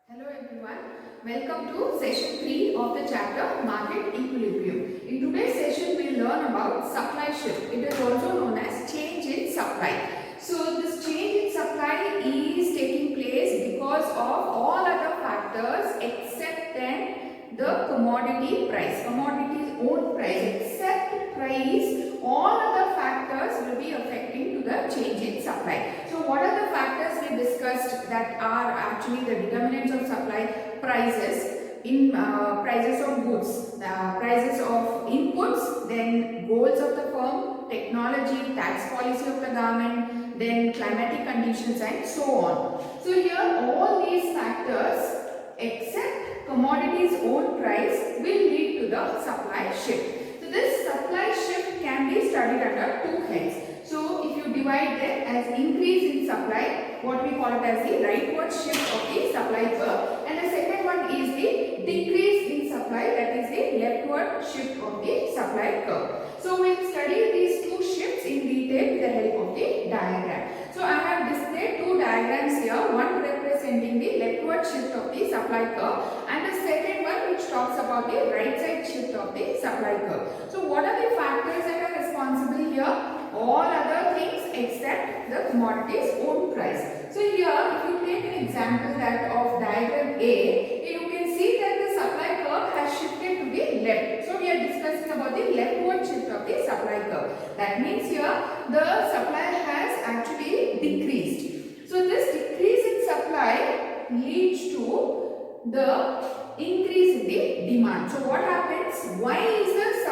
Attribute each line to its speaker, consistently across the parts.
Speaker 1: Hello everyone, welcome to session 3 of the chapter Market Equilibrium. In today's session we will learn about supply shift. It is also known as change in supply. So this change in supply is taking place because of all other factors except then the commodity price. Commodity's own price except price, all other factors will be affecting to the change in supply. So what are the factors we discussed that are actually the determinants of supply? Prices, in prices of goods, prices of inputs, then goals of the firm, technology, tax policy of the government, then climatic conditions and so on. So here all these factors except commodities own price will lead to the supply shift. So this supply shift can be studied under two heads. So if you divide them as increase in supply, what we call it as the rightward shift of the supply curve, and the second one is the decrease in supply, that is the leftward shift of the supply curve. So we will study these two shifts in detail with the help of the diagram. So I have displayed two diagrams here, one representing the leftward shift of the supply curve and the second one which talks about the right side shift of the supply curve. So what are the factors that are responsible here? All other things except the commodity's own price. So here if you take an example that of diagram A, you can see that the supply curve has shifted to the left. So we are discussing about the leftward shift of the supply curve. That means here the supply has actually decreased. So this decrease in supply leads to the increase in the demand. So what happens? Why is the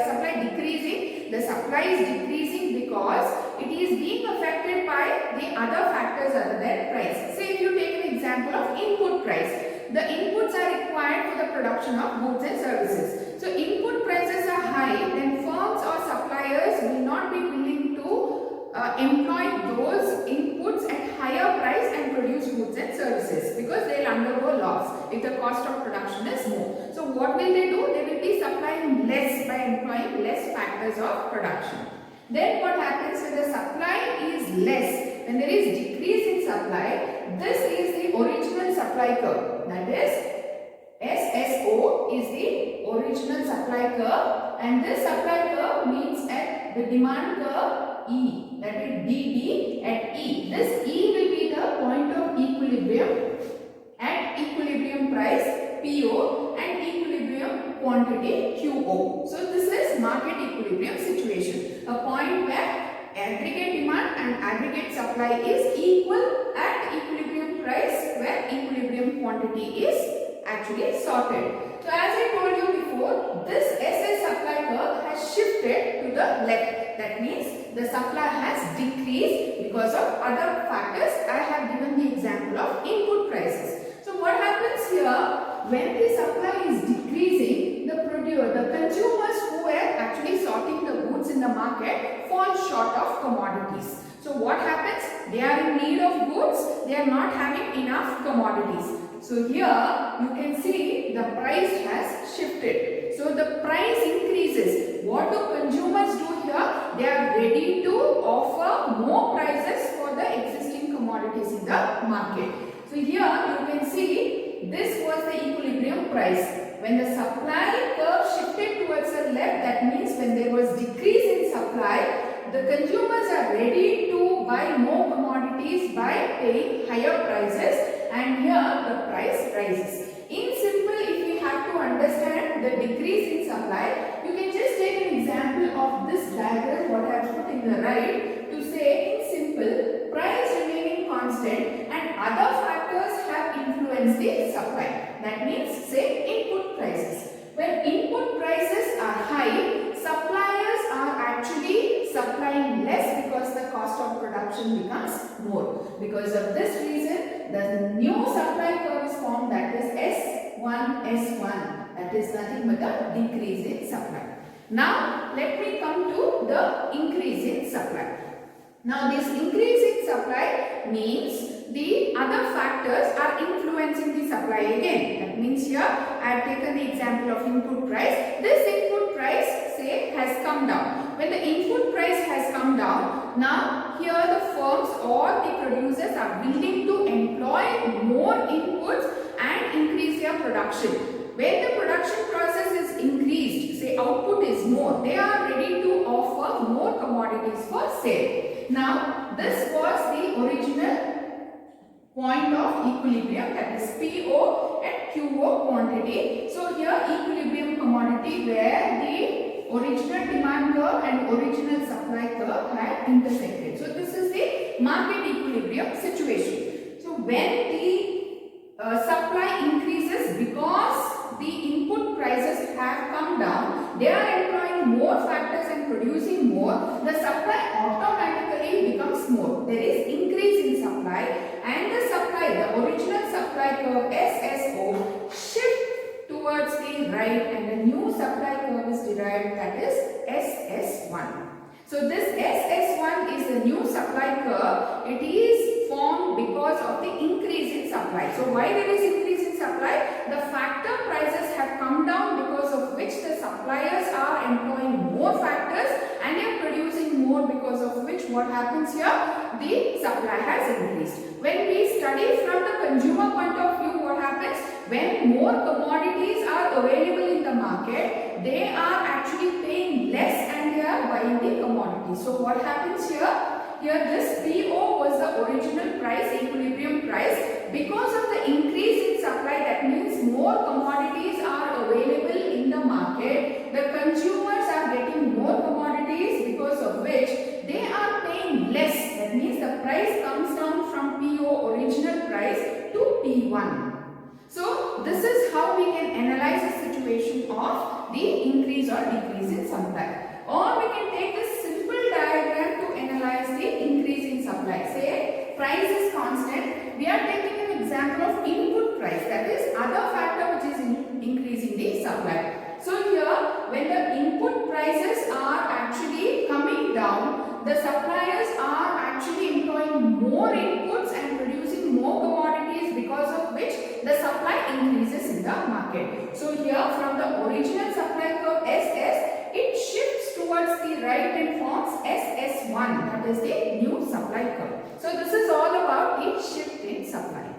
Speaker 1: supply decreasing? The supply is decreasing because it is being affected by the other factors other than price. Say if you take an example of input price. The inputs are required for the production of goods and services. So input prices are high, then firms or suppliers will not be willing to employ those inputs at higher price and produce goods and services because they will undergo loss if the cost of production is more. So what will they do? They will be supplying less by employing less factors of production. Then what happens when the supply is less? When there is decrease in supply, this is the original supply curve. That is SSO is the original supply curve, and this supply curve means at the demand curve E, that is DD at E. This E will be the point of equilibrium at equilibrium price PO and equilibrium quantity QO. So this is market equilibrium situation, a point where aggregate demand and aggregate supply is equal at equilibrium price where equilibrium quantity is actually sorted. So as I told you before, this SS supply curve has shifted to the left. That means the supply has decreased because of other factors. I have given the example of input prices. So what happens here? When the supply is decreasing, the consumers who were actually sorting the goods in the market fall short of commodities. So what happens? They are in need of goods, they are not having enough commodities. So here you can see the price has shifted. So the price increases. What do consumers do here? They are ready to offer more prices for the existing commodities in the market. So here you can see this was the equilibrium price. When the supply curve shifted towards the left, that means when there was decrease in supply, the consumers are ready to buy more commodities by paying higher prices, and here the price rises. In simple, if we have to understand the decrease in supply, you can just take an example of this diagram what I have put in the right to say in simple, price remaining constant and other factors have influenced the supply. That means say input prices. When input prices are high, suppliers are actually supplying less because the cost of production becomes more. Because of this reason, the new supply curve is formed, that is S1S1. That is nothing but a decrease in supply. Now let me come to the increase in supply. Now this increase in supply means the other factors are influencing the supply again. That means here I have taken the example of input price. This input price say has come down. When the input price has come down, now here the firms or the producers are willing to employ more inputs production. When the production process is increased, say output is more, they are ready to offer more commodities for sale. Now, this was the original point of equilibrium, that is PO and QO quantity. So here equilibrium commodity where the original demand curve and original supply curve had intersected. So this is the market equilibrium situation. So when the supply increases because the input prices have come down, they are employing more factors and producing more, the supply automatically becomes more. There is increase in supply and the supply, the original supply curve SSO shift towards the right and a new supply curve is derived, that is SS1. So this SS1 is the new supply curve. It is formed because of the increase in supply. So why there is increase in supply? The factor prices have come down, because of which the suppliers are employing more factors and they are producing more, because of which what happens here? The supply has increased. When we study from the consumer point of view, what happens? When more commodities are available in the market, they are actually paying less and they are buying the commodities. So what happens here? Here this PO was the original price, equilibrium price. Because of the increase in supply, that means more commodities are available in the market. The consumers are getting more commodities, because of which they are paying less. That means the price comes down from PO original price to P1. So this is how we can analyze the situation of the increase or decrease in supply. Or we can take a simple diagram to analyze the increase in supply. Say price is constant. We are taking an example of input price, that is other factor which is increasing the supply. So here when the input prices are actually coming down, the suppliers are actually employing more inputs and producing more commodities, because of which the supply increases in the market. So here from the original supply curve SS, it shifts towards the right and forms SS1, that is the new supply curve. So this is all about the shift in supply.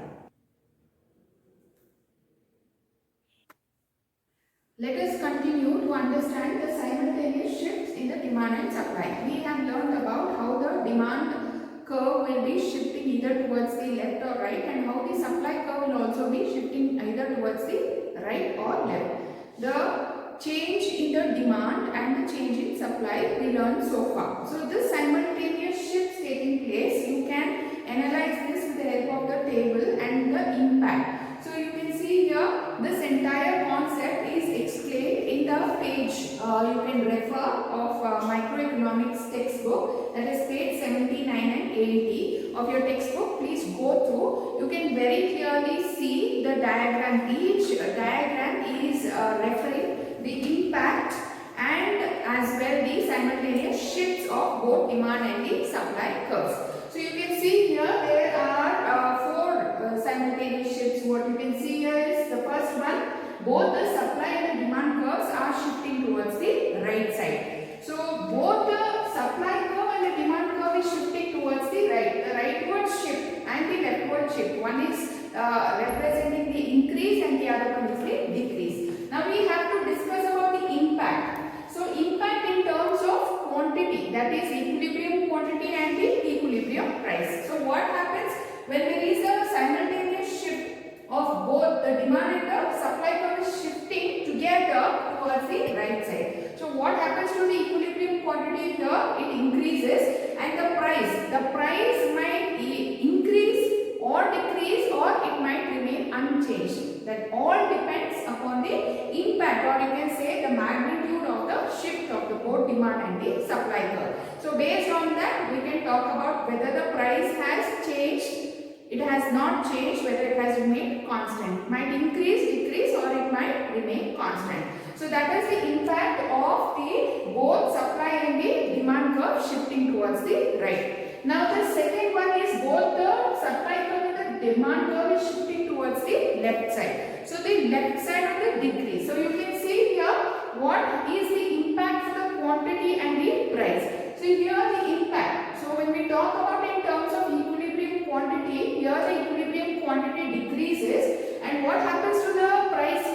Speaker 1: Let us continue to understand the simultaneous shifts in the demand and supply. We have learned about how the demand curve will be shifting either towards the left or right, and how the supply curve will also be shifting either towards the right or left. The change in the demand and the change in supply we learned so far. So this simultaneous shifts taking place, you can analyze this with the help of the table and the impact. So you can see here this entire concept is explained in the page you can refer of microeconomics textbook, that is page 79 and 80 of your textbook. Please go through. You can very clearly see the diagram. Each diagram is referring the impact and as well the simultaneous shifts of both demand and the supply curves. So you can see here there are four simultaneous shifts. What you can see here is the first one, both the supply and the demand curves are shifting towards the right side. So both the supply curve and the demand curve is shifting towards the right. The rightward shift and the leftward shift. One is representing the increase and the other one is the decrease. Now we have to discuss about the impact. So impact in terms of quantity, that is equilibrium quantity and the equilibrium price. So what happens when there is a simultaneous shift of both the demand and the supply curve is shifting together towards the right side? So what happens to the equilibrium quantity here? It increases, and the price might increase or decrease, or it might remain unchanged. That all depends upon the impact, or you can say the magnitude of the shift of the both demand and the supply curve. So based on that we can talk about whether the price has changed. It has not changed, whether it has remained constant. It might increase, decrease, or it might remain constant. So that is the impact of the both supply and the demand curve shifting towards the right. Now the second one is both the supply curve and the demand curve is shifting towards the left side. So the left side of the decrease. So you can see here what is the impact for the quantity and the price. So here the impact. So when we talk about in terms of equilibrium quantity, here the equilibrium quantity decreases, and what happens to the price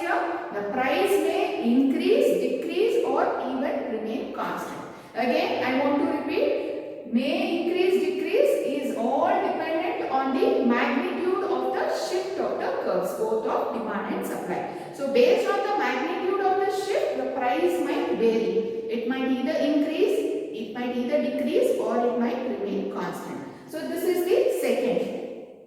Speaker 1: the price may increase, decrease or even remain constant. Again, I want to repeat, may increase, decrease is all dependent on the magnitude of the shift of the curves, both of demand and supply. So based on the magnitude of the shift, the price might vary. It might either increase, it might either decrease or it might remain constant. So this is the second.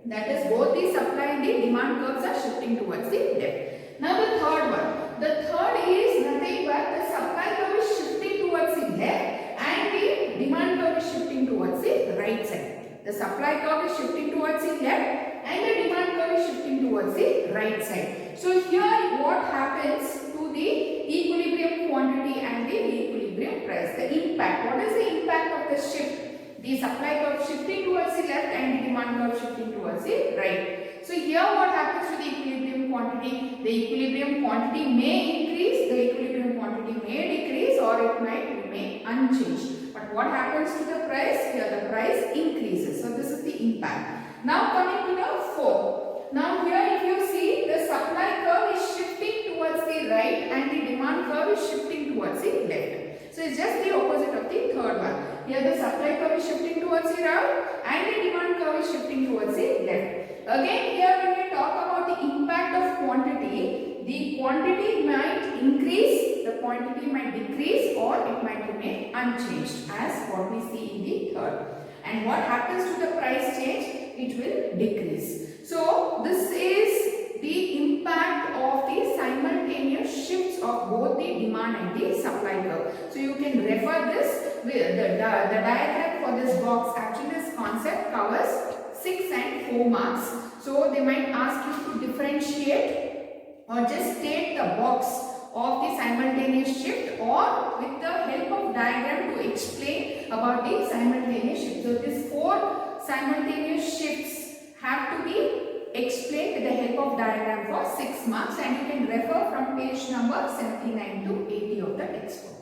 Speaker 1: That is, both the supply and the demand curves are shifting towards the left. Now the third one. The third is nothing but the supply curve is shifting towards the left and the demand curve is shifting towards the right side. The supply curve is shifting towards the left and the demand curve is shifting towards the right side. So here what happens to the equilibrium quantity and the equilibrium price? The impact. What is the impact of the shift? The supply curve shifting towards the left and the demand curve shifting towards the right. So here what happens to the equilibrium quantity? The equilibrium quantity may increase, the equilibrium quantity may decrease or it might remain unchanged. But what happens to the price? Here the price increases. So this is the impact. Now coming to the fourth. Now here if you see, the supply curve is shifting towards the right and the demand curve is shifting towards the left. So it's just the opposite of the third one. Here the supply curve is shifting towards the right and the demand curve is shifting towards the left. Again here when we talk about the impact of quantity, the quantity might increase, the quantity might decrease or it might remain unchanged as what we see in the third. And what happens to the price change? It will decrease. So this is the impact of the simultaneous shifts of both the demand and the supply curve. So you can refer this with the diagram for this box. Actually this concept covers 6 and 4 marks. So they might ask you to differentiate or just state the box of the simultaneous shift or with the help of diagram to explain about the simultaneous shift. So these 4 simultaneous shifts have to be explained with the help of diagram for 6 marks and you can refer from page number 79 to 80 of the textbook.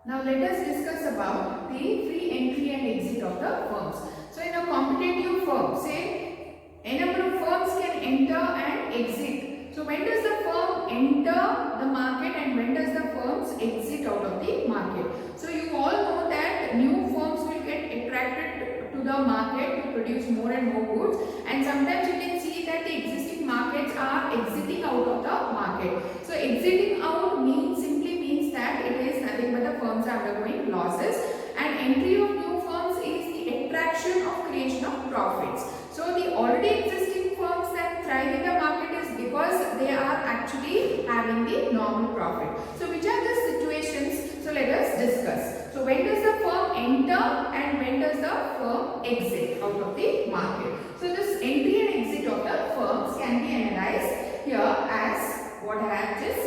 Speaker 1: Now let us discuss about the free entry and exit of the firms. So in a competitive firm, say a number of firms can enter and exit. So when does the firm enter the market and when does the firms exit out of the market? So you all know that new firms will get attracted to the market to produce more and more goods, and sometimes you can see that the existing markets are exiting out of the market. So exiting out simply means that it is nothing but the firms are undergoing losses, and entry of new firms is the attraction of creation of profits. So the already existing firms that thrive in the market is because they are actually having the normal profit. So which are the situations? So let us discuss. So when does the firm enter and when does the firm exit out of the market? So this entry and exit of the firms can be analyzed here as what I have just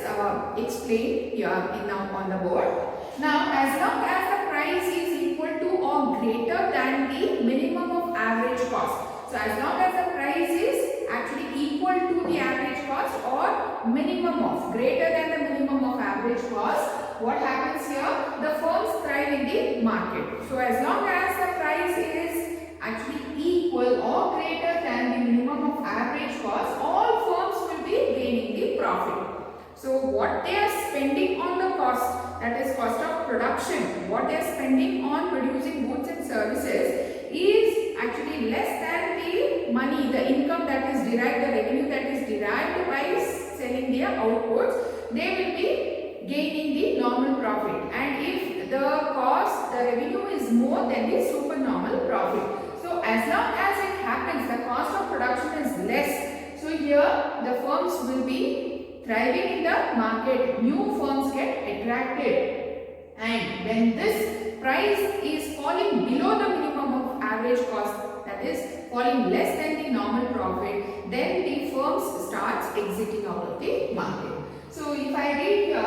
Speaker 1: explained here on the board. Now as long as the price is equal to or greater than the minimum of average cost. So as long as the price is actually equal to the average cost or minimum of, greater than the minimum of average cost, what happens here? The firms thrive in the market. So as long as the price is actually equal or greater than the minimum of average cost, all firms will be gaining the profit. So what they are spending on the cost, that is cost of production, what they are spending on producing goods and services is actually less than the money, the income that is derived, the revenue that is derived by selling their outputs. They will be gaining the normal profit, and if the cost, the revenue is more than the supernormal profit. So as long as it happens, the cost of production is less. So here the firms will be thriving in the market. New firms get attracted, and when this price is falling below the minimum of average cost, that is falling less than the normal profit, then the firms starts exiting out of the market. So if I read here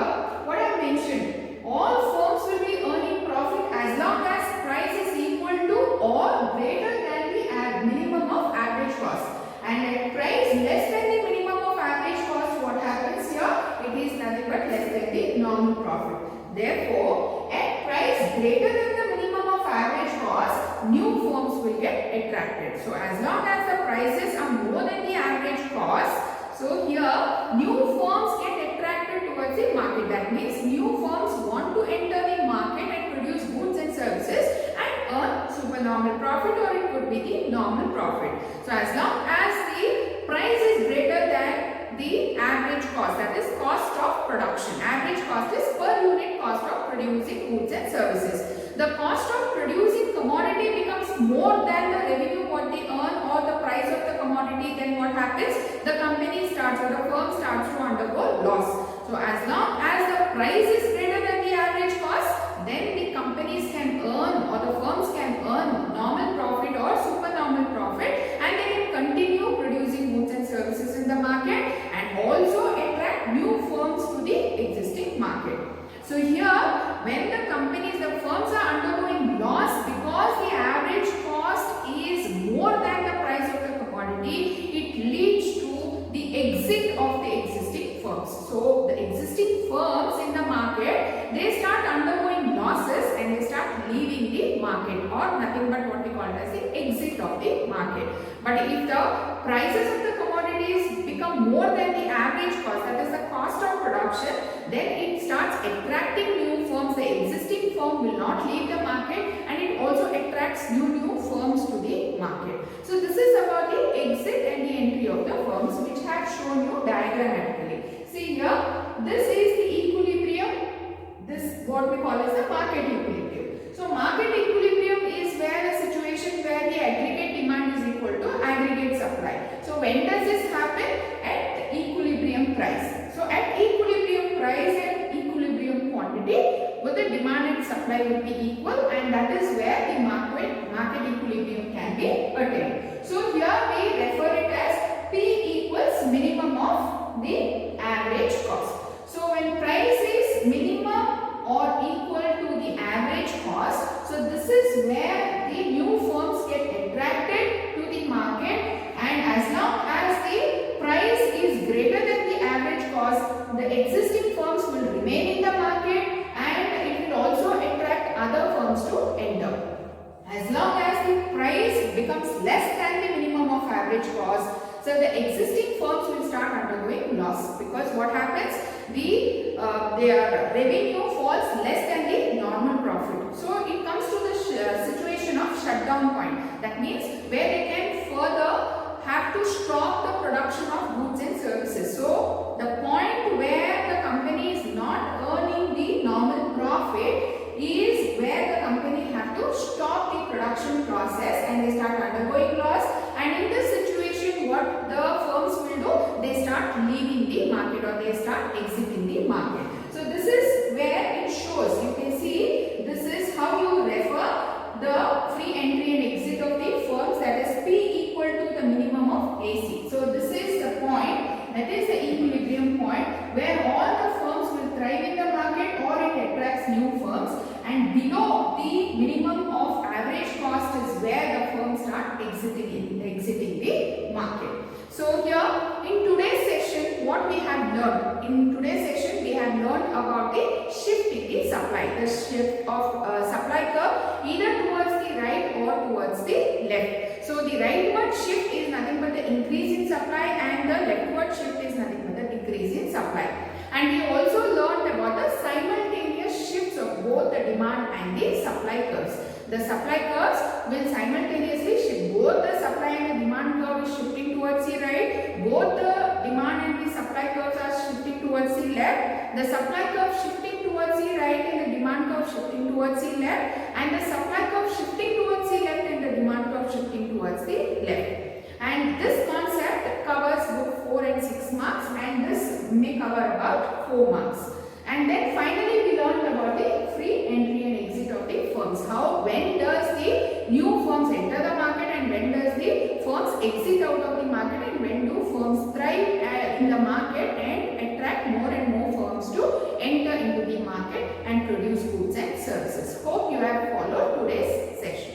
Speaker 1: what I have mentioned, all firms will be earning profit as long as price is equal to or greater than the minimum of average cost, and at price less than the minimum of average cost, what happens here? It is nothing but less than the normal profit. Therefore, at price greater than the minimum of average cost, new firms will get attracted. So as long as the prices are more than the average cost, so here new firms get attracted towards the market. That means new firms want to enter the market and produce goods and services and earn supernormal profit, or it could be the normal profit. So as long as the price is greater than the average cost, that is cost of production. Average cost is per unit cost of producing goods and services. The cost of producing commodity becomes more than the revenue what they earn or the price of the commodity, then what happens? The company starts or the firm starts to undergo loss. So as long as the price is greater than the average cost, then the companies can earn or the firms can earn normal profit or supernormal profit, and they can continue producing goods and services in the market and also attract new firms to the existing market. So here, when the companies, the firms are undergoing loss because the average cost is more than the price of the commodity, it leads to the exit of the existing firms. So the existing firms in the market, they start undergoing losses and they start leaving the market, or nothing but what we call as the exit of the market. But if the prices of the commodities become more than the average cost, that is the cost of production, then it starts attracting new firms. The existing firm will not leave the market, and it also attracts new firms to the market. So this is about the exit and the entry of the firms, which I have shown you diagrammatically. See here, this is the equilibrium. This what we call as the market equilibrium. So market equilibrium is where a situation where the aggregate demand is equal to aggregate supply. So when does this happen? At equilibrium price. So at equilibrium price and equilibrium quantity, both the demand and supply will be equal, and that is where the market equilibrium can be attained. So here we refer it as P equals minimum of the average cost. So when price is minimum or equal to the average cost, so this is where the new firms get attracted to the market, and as long as the price is greater than the average cost, the existing firms will remain in the market and it will also attract other firms to enter. As long as the price becomes less than the minimum of average cost, so the existing firms will start undergoing loss, because what happens? Their revenue falls less than the normal profit. So it comes to the situation of shutdown point. That means where they can further have to stop the production of goods and services. So the point where the company is not earning the normal profit is where the company have to stop the production process and they start undergoing loss. And in this situation, what the firms will do? They start leaving the market or they start exiting the market. So this is where it shows. You can see this is how you refer the free entry and exit of the firms, that is P equal to the minimum of AC. So this is the point, that is the equilibrium point, where all the firms will thrive in the market or it attracts new firms, and below the minimum of average cost is where the firms start exiting the market. So here in today's session, what we have learned? In today's session, we have learned about the shift in the supply. The shift of supply curve either towards the right or towards the left. So the rightward shift is nothing but the increase in supply, and the leftward shift is nothing but the decrease in supply. And we also learned about the simultaneous shifts of both the demand and the supply curves. The supply curves will simultaneously shift. Both the supply and the demand curve is shifting towards the right. Both the demand and the supply curves are shifting towards the left. The supply curve shifting towards the right and the demand curve shifting towards the left. And the supply curve shifting towards the left and the demand curve shifting towards the left. And this concept covers both 4 and 6 marks, and this may cover about 4 marks. And then finally we learned about the free entry and exit of the firms. When does the new firms enter the market and when does the firms exit out of the market, and when do firms thrive in the market and attract more and more firms to enter into the market and produce goods and services. Hope you have followed today's session.